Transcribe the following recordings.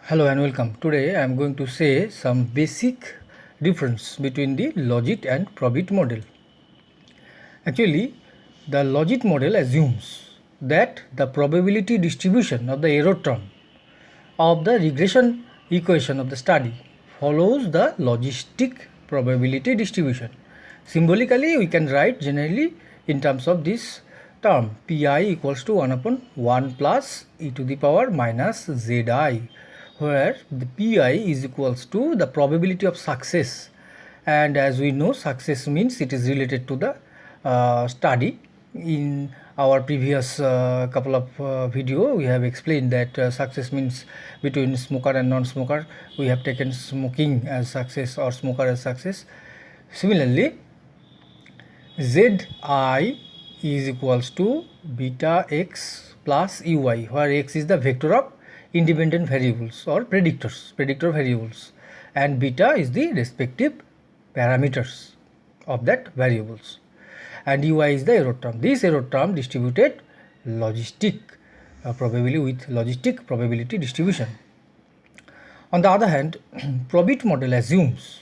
Hello and welcome. Today I am going to say some basic difference between the logit and probit model. Actually, the logit model assumes that the probability distribution of the error term of the regression equation of the study follows the logistic probability distribution. Symbolically, we can write generally in terms of this term pi equals to 1 upon 1 plus e to the power minus zi, where the pi is equals to the probability of success, and as we know, success means it is related to the study. In our previous couple of video, we have explained that success means between smoker and non-smoker. We have taken smoking as success or smoker as success. Similarly, zi is equals to beta x plus uy, where x is the vector of independent variables or predictor variables, and beta is the respective parameters of that variables, and ui is the error term. This error term distributed logistic probability with logistic probability distribution. On the other hand, probit model assumes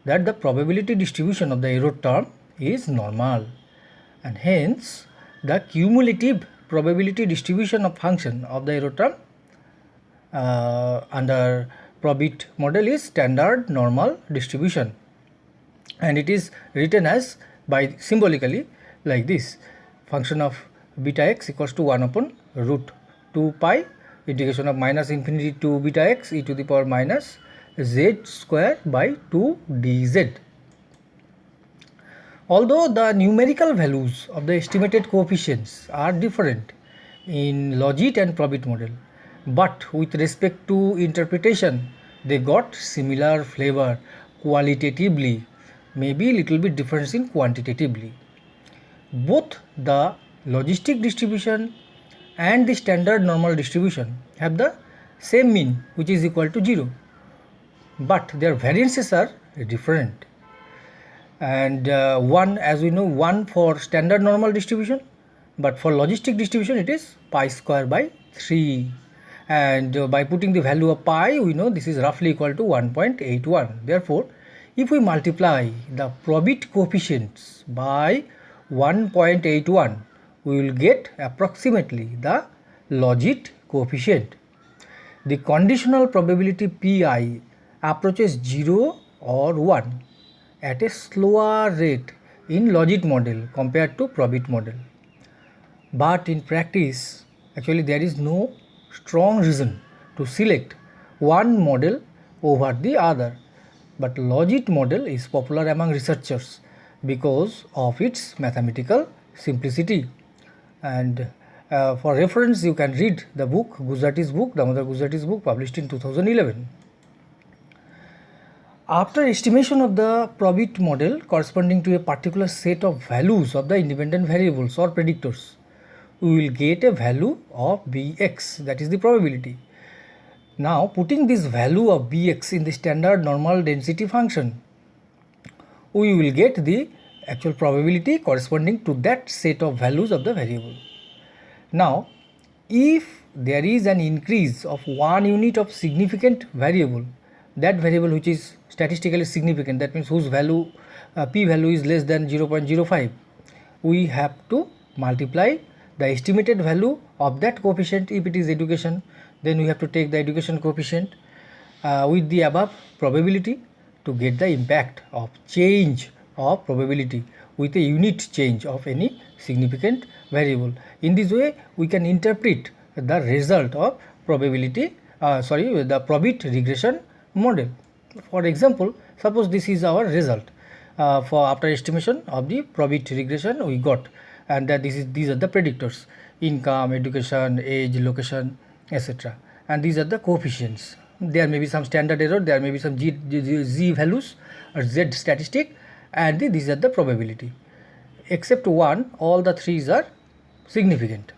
that the probability distribution of the error term is normal, and hence the cumulative probability distribution of function of the error term under probit model is standard normal distribution, and it is written as by symbolically like this: function of beta x equals to 1 upon root 2 pi integration of minus infinity to beta x e to the power minus z square by 2 dz. Although the numerical values of the estimated coefficients are different in logit and probit model, but with respect to interpretation they got similar flavor qualitatively, maybe little bit difference in quantitatively. Both the logistic distribution and the standard normal distribution have the same mean, which is equal to 0, but their variances are different. And one, as we know, one for standard normal distribution, but for logistic distribution it is pi square by 3, and by putting the value of pi, we know this is roughly equal to 1.81. Therefore, if we multiply the probit coefficients by 1.81, we will get approximately the logit coefficient. The conditional probability pi approaches 0 or 1 at a slower rate in logit model compared to probit model, but in practice actually there is no strong reason to select one model over the other, but logit model is popular among researchers because of its mathematical simplicity. And for reference, you can read the book Gujrati's book, Damodar Gujrati's book, published in 2011. After estimation of the probit model corresponding to a particular set of values of the independent variables or predictors, we will get a value of bx, that is the probability. Now, putting this value of bx in the standard normal density function, we will get the actual probability corresponding to that set of values of the variable. Now, if there is an increase of 1 unit of significant variable, that variable which is statistically significant, that means whose value p value is less than 0.05, we have to multiply the estimated value of that coefficient. If it is education, then we have to take the education coefficient with the above probability to get the impact of change of probability with a unit change of any significant variable. In this way, we can interpret the result of probability the probit regression model. For example, suppose this is our result for after estimation of the probit regression we got, and that these are the predictors: income, education, age, location, etc. And these are the coefficients. There may be some standard error, there may be some z values or z statistic, and these are the probability. Except one, all the threes are significant.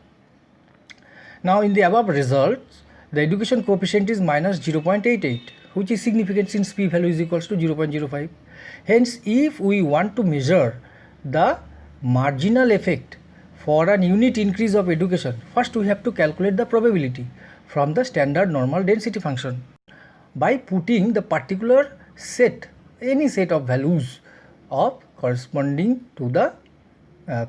Now, in the above results, the education coefficient is minus 0.88, which is significant since p value is equals to 0.05. Hence, if we want to measure the marginal effect for an unit increase of education, first we have to calculate the probability from the standard normal density function. by putting the particular set, any set of values of corresponding to the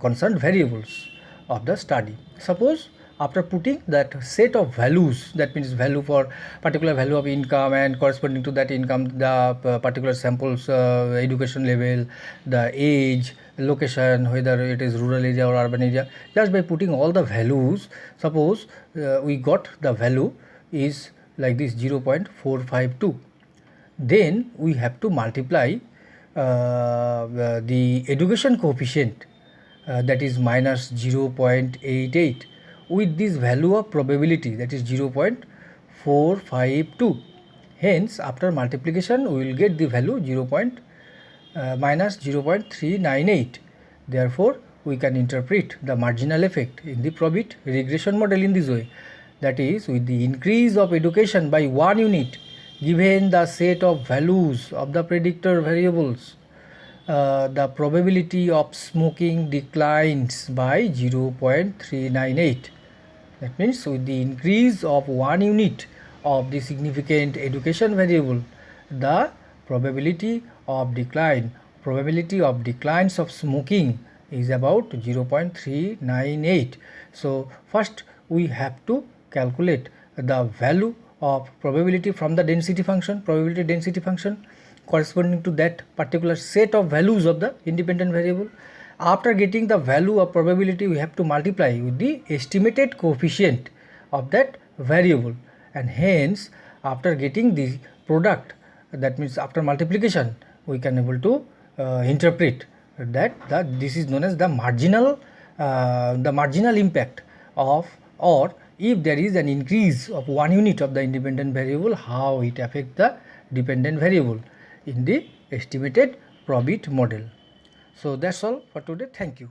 concerned variables of the study. Suppose after putting that set of values, that means value for particular value of income and corresponding to that income the particular samples education level, the age, location, whether it is rural area or urban area, just by putting all the values, suppose we got the value is like this 0.452, then we have to multiply the education coefficient that is minus 0.88 with this value of probability, that is 0.452. Hence after multiplication we will get the value minus 0.398. Therefore we can interpret the marginal effect in the Probit regression model in this way, that is, with the increase of education by 1 unit given the set of values of the predictor variables, the probability of smoking declines by 0.398. That means with the increase of 1 unit of the significant education variable, the probability of declines of smoking is about 0.398. So first we have to calculate the value of probability from the density function, probability density function corresponding to that particular set of values of the independent variable. After getting the value of probability, we have to multiply with the estimated coefficient of that variable, and hence after getting the product, that means after multiplication, we can able to interpret that this is known as the marginal impact of, or if there is an increase of 1 unit of the independent variable, how it affects the dependent variable in the estimated Probit model. So that's all for today. Thank you.